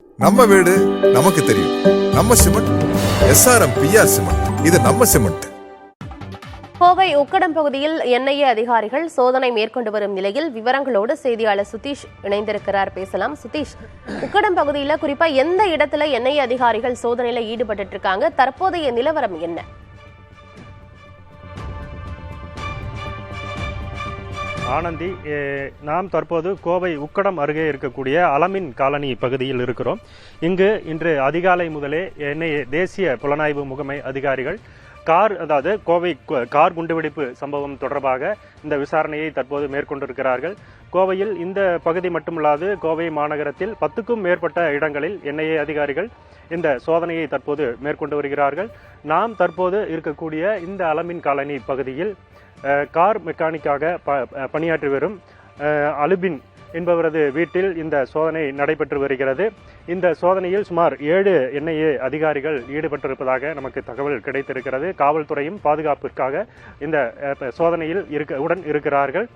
நம்ம வீடு நமக்கு தெரியும். நம்ம சிமெண்ட் SRM PR சிமெண்ட். இது நம்ம சிமெண்ட். கோவை உக்கடம் பகுதியில் NIA அதிகாரிகள் சோதனை மேற்கொண்டு வரும் நிலையில் விவரங்களோடு செய்தியாளர் சுதீஷ் இணைந்திருக்கிறார். பேசலாம் சுதீஷ். உக்கடம் பகுதியில் குறிப்பா எந்த இடத்துல NIA அதிகாரிகள் சோதனையில ஈடுபட்டு இருக்காங்க? தற்போதைய நிலவரம் என்ன? ஆனந்தி, நாம் தற்போது கோவை உக்கடம் அருகே இருக்கக்கூடிய அலமின் காலனி பகுதியில் இருக்கிறோம். இங்கு இன்று அதிகாலை முதலே NIA தேசிய புலனாய்வு முகமை அதிகாரிகள் கோவை கார் குண்டுவெடிப்பு சம்பவம் தொடர்பாக இந்த விசாரணையை தற்போது மேற்கொண்டிருக்கிறார்கள். கோவையில் இந்த பகுதி மட்டுமல்லாது கோவை மாநகரத்தில் 10க்கும் மேற்பட்ட இடங்களில் NIA அதிகாரிகள் இந்த சோதனையை தற்போது மேற்கொண்டு வருகிறார்கள். நாம் தற்போது இருக்கக்கூடிய இந்த அலமின் காலனி பகுதியில் கார் மெக்கானிக்காக பணியாற்றி வரும் அலுபின் என்பவரது வீட்டில் இந்த சோதனை நடைபெற்று வருகிறது. இந்த சோதனையில் சுமார் 7 NIA அதிகாரிகள் ஈடுபட்டிருப்பதாக நமக்கு தகவல் கிடைத்திருக்கிறது. காவல்துறையும் பாதுகாப்பிற்காக இந்த சோதனையில் உடன் இருக்கிறார்கள்.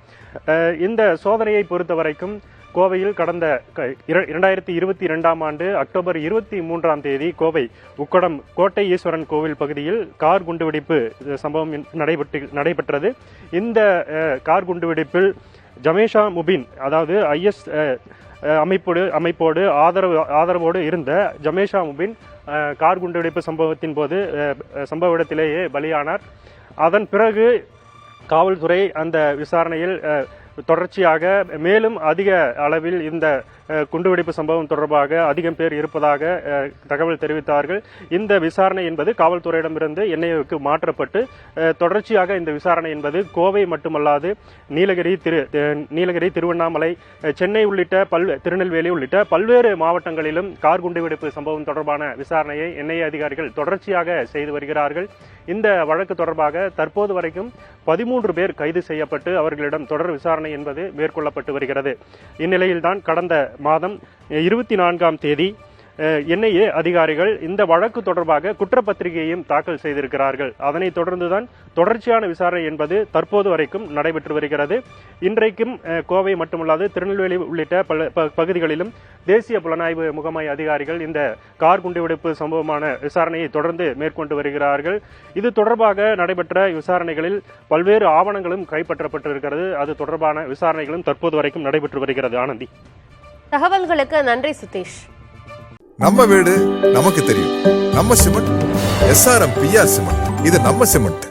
இந்த சோதனையை பொறுத்தவரைக்கும் கோவையில் கடந்த 2022ஆம் ஆண்டு அக்டோபர் 23ஆம் தேதி கோவை உக்கடம் கோட்டை ஈஸ்வரன் கோவில் பகுதியில் கார் குண்டுவெடிப்பு சம்பவம் நடைபெற்றது. இந்த கார் குண்டுவெடிப்பில் ஜமேஷா முபின், அதாவது IS அமைப்போடு ஆதரவோடு இருந்த ஜமேஷா முபின் கார் குண்டுவெடிப்பு சம்பவத்தின் போது சம்பவ இடத்திலேயே பலியானார். அதன் பிறகு காவல்துறை அந்த விசாரணையில் தொடர்ச்சியாக மேலும் அதிக அளவில் இந்த குண்டுவெடிப்பு சம்பவம் தொடர்பாக அதிகம் பேர் இருப்பதாக தகவல் தெரிவித்தார்கள். இந்த விசாரணை என்பது காவல்துறையிடமிருந்து NIAவுக்கு மாற்றப்பட்டு தொடர்ச்சியாக இந்த விசாரணை என்பது கோவை மட்டுமல்லாது நீலகிரி, திருவண்ணாமலை, சென்னை உள்ளிட்ட திருநெல்வேலி உள்ளிட்ட பல்வேறு மாவட்டங்களிலும் கார் குண்டுவெடிப்பு சம்பவம் தொடர்பான விசாரணையை NIA அதிகாரிகள் தொடர்ச்சியாக செய்து வருகிறார்கள். இந்த வழக்கு தொடர்பாக தற்போது வரைக்கும் 13 பேர் கைது செய்யப்பட்டு அவர்களிடம் தொடர் விசாரணை என்பது மேற்கொள்ளப்பட்டு வருகிறது. இந்நிலையில்தான் கடந்த மாதம் 24ஆம் தேதி NIA அதிகாரிகள் இந்த வழக்கு தொடர்பாக குற்றப்பத்திரிகையையும் தாக்கல் செய்திருக்கிறார்கள். அதனைத் தொடர்ந்துதான் தொடர்ச்சியான விசாரணை என்பது தற்போது வரைக்கும் நடைபெற்று வருகிறது. இன்றைக்கும் கோவை மட்டுமல்லாது திருநெல்வேலி உள்ளிட்ட பல பகுதிகளிலும் தேசிய புலனாய்வு முகமை அதிகாரிகள் இந்த கார் குண்டுவெடிப்பு சம்பவமான விசாரணையை தொடர்ந்து மேற்கொண்டு வருகிறார்கள். இது தொடர்பாக நடைபெற்ற விசாரணைகளில் பல்வேறு ஆவணங்களும் கைப்பற்றப்பட்டிருக்கிறது. அது தொடர்பான விசாரணைகளும் தற்போது வரைக்கும் நடைபெற்று வருகிறது. ஆனந்தி, தகவல்களுக்கு நன்றி சுதீஷ். நம்ம வீடு நமக்கு தெரியும். நம்ம சிமெண்ட் SRM PR சிமெண்ட். இது நம்ம சிமெண்ட்.